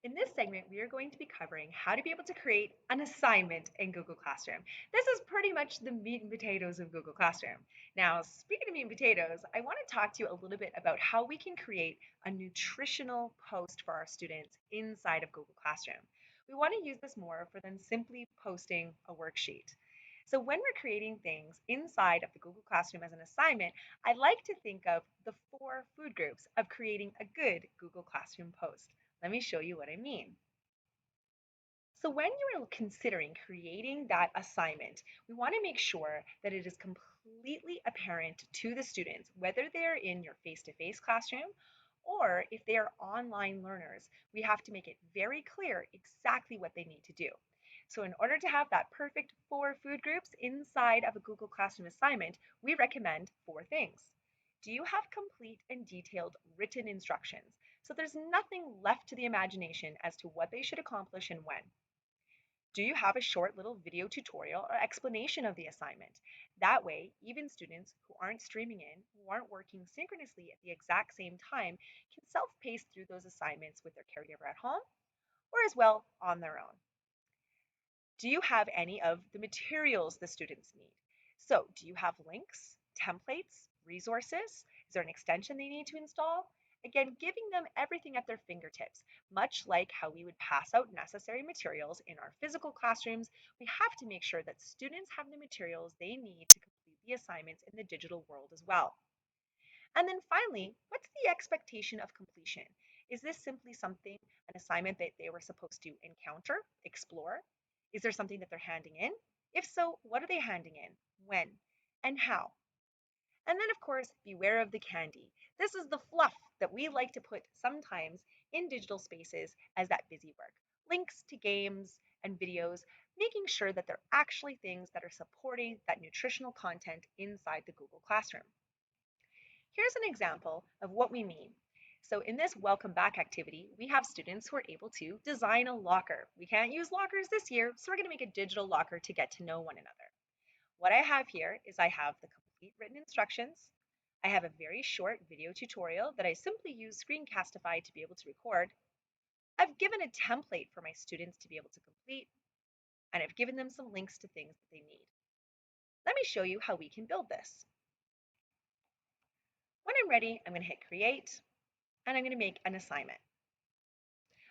In this segment, we are going to be covering how to be able to create an assignment in Google Classroom. This is pretty much the meat and potatoes of Google Classroom. Now, speaking of meat and potatoes, I want to talk to you a little bit about how we can create a nutritional post for our students inside of Google Classroom. We want to use this more for than simply posting a worksheet. So when we're creating things inside of the Google Classroom as an assignment, I like to think of the four food groups of creating a good Google Classroom post. Let me show you what I mean. So when you're considering creating that assignment, we want to make sure that it is completely apparent to the students, whether they're in your face-to-face classroom or if they are online learners, we have to make it very clear exactly what they need to do. So in order to have that perfect four food groups inside of a Google Classroom assignment, we recommend four things. Do you have complete and detailed written instructions? So there's nothing left to the imagination as to what they should accomplish and when. Do you have a short little video tutorial or explanation of the assignment? That way, even students who aren't streaming in, who aren't working synchronously at the exact same time, can self-pace through those assignments with their caregiver at home or as well on their own. Do you have any of the materials the students need? So, do you have links, templates, resources? Is there an extension they need to install? Again, giving them everything at their fingertips, much like how we would pass out necessary materials in our physical classrooms, we have to make sure that students have the materials they need to complete the assignments in the digital world as well. And then finally, what's the expectation of completion? Is this simply something, an assignment that they were supposed to encounter, explore? Is there something that they're handing in? If so, what are they handing in? When? And how? And then, of course, beware of the candy. This is the fluff that we like to put sometimes in digital spaces as that busy work. Links to games and videos, making sure that they're actually things that are supporting that nutritional content inside the Google Classroom. Here's an example of what we mean. So in this welcome back activity, we have students who are able to design a locker. We can't use lockers this year, so we're going to make a digital locker to get to know one another. What I have here is I have the complete written instructions. I have a very short video tutorial that I simply use Screencastify to be able to record. I've given a template for my students to be able to complete, and I've given them some links to things that they need. Let me show you how we can build this. When I'm ready, I'm going to hit create, and I'm going to make an assignment.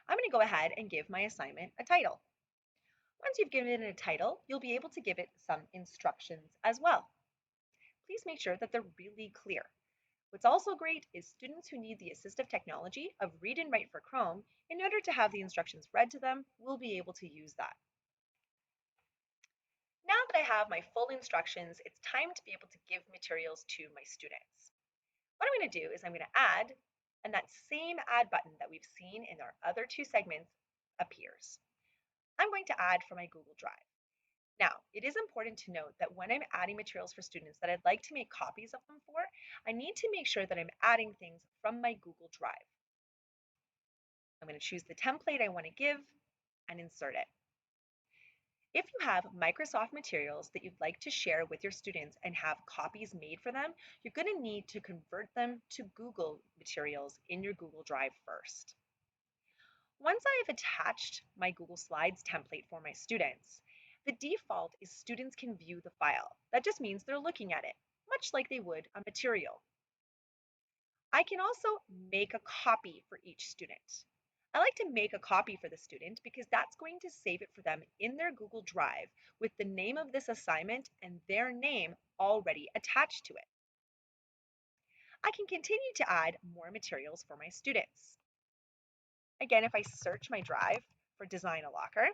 I'm going to go ahead and give my assignment a title. Once you've given it a title, you'll be able to give it some instructions as well. Please make sure that they're really clear. What's also great is students who need the assistive technology of read and write for Chrome, in order to have the instructions read to them, will be able to use that. Now that I have my full instructions, it's time to be able to give materials to my students. What I'm going to do is I'm going to add, and that same add button that we've seen in our other two segments appears. I'm going to add from my Google Drive. Now, it is important to note that when I'm adding materials for students that I'd like to make copies of them for, I need to make sure that I'm adding things from my Google Drive. I'm going to choose the template I want to give and insert it. If you have Microsoft materials that you'd like to share with your students and have copies made for them, you're going to need to convert them to Google materials in your Google Drive first. Once I have attached my Google Slides template for my students, the default is students can view the file. That just means they're looking at it, much like they would a material. I can also make a copy for each student. I like to make a copy for the student because that's going to save it for them in their Google Drive with the name of this assignment and their name already attached to it. I can continue to add more materials for my students. Again, if I search my drive for Design a Locker,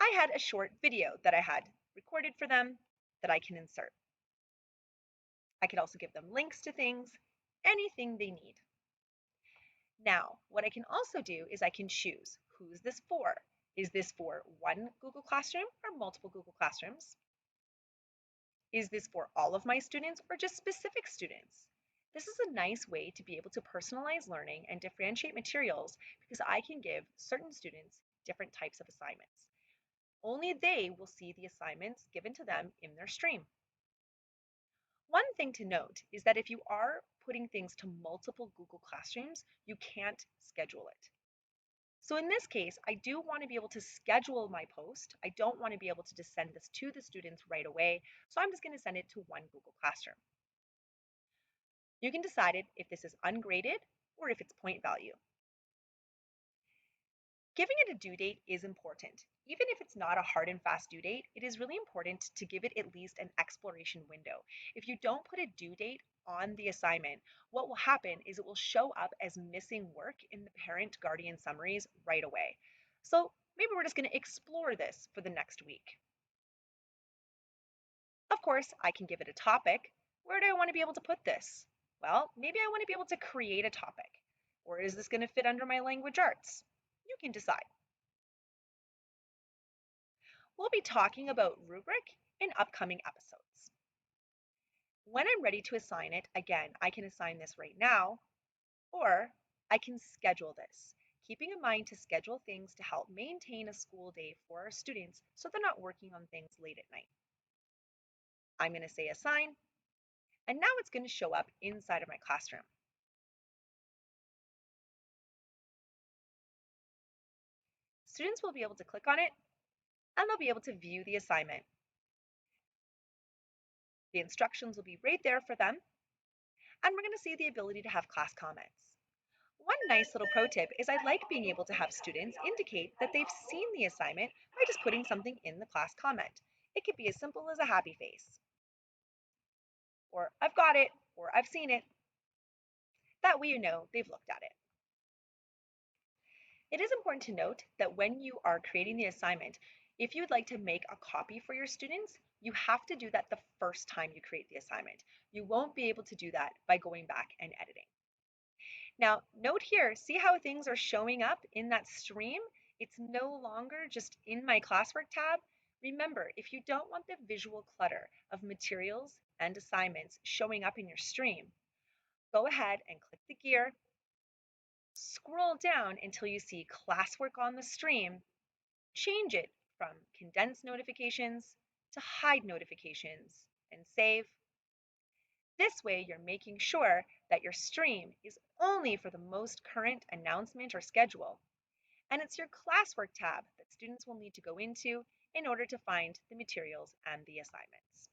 I had a short video that I had recorded for them that I can insert. I could also give them links to things, anything they need. Now, what I can also do is I can choose, who's this for? Is this for one Google Classroom or multiple Google Classrooms? Is this for all of my students or just specific students? This is a nice way to be able to personalize learning and differentiate materials because I can give certain students different types of assignments. Only they will see the assignments given to them in their stream. One thing to note is that if you are putting things to multiple Google Classrooms, you can't schedule it. So in this case, I do want to be able to schedule my post. I don't want to be able to just send this to the students right away. So I'm just going to send it to one Google Classroom. You can decide if this is ungraded or if it's point value. Giving it a due date is important. Even if it's not a hard and fast due date, it is really important to give it at least an exploration window. If you don't put a due date on the assignment, what will happen is it will show up as missing work in the parent guardian summaries right away. So maybe we're just going to explore this for the next week. Of course, I can give it a topic. Where do I want to be able to put this? Well, maybe I want to be able to create a topic. Or is this going to fit under my language arts? You can decide. We'll be talking about rubric in upcoming episodes. When I'm ready to assign it, again, I can assign this right now, or I can schedule this, keeping in mind to schedule things to help maintain a school day for our students so they're not working on things late at night. I'm going to say assign, and now it's going to show up inside of my classroom. Students will be able to click on it, and they'll be able to view the assignment. The instructions will be right there for them, and we're going to see the ability to have class comments. One nice little pro tip is I like being able to have students indicate that they've seen the assignment by just putting something in the class comment. It could be as simple as a happy face, or I've got it, or I've seen it. That way you know they've looked at it. It is important to note that when you are creating the assignment, if you'd like to make a copy for your students, you have to do that the first time you create the assignment. You won't be able to do that by going back and editing. Now, note here, see how things are showing up in that stream? It's no longer just in my classwork tab. Remember, if you don't want the visual clutter of materials and assignments showing up in your stream, go ahead and click the gear, scroll down until you see classwork on the stream, change it from condense notifications to hide notifications, and save. This way, you're making sure that your stream is only for the most current announcement or schedule, and it's your classwork tab that students will need to go into in order to find the materials and the assignments.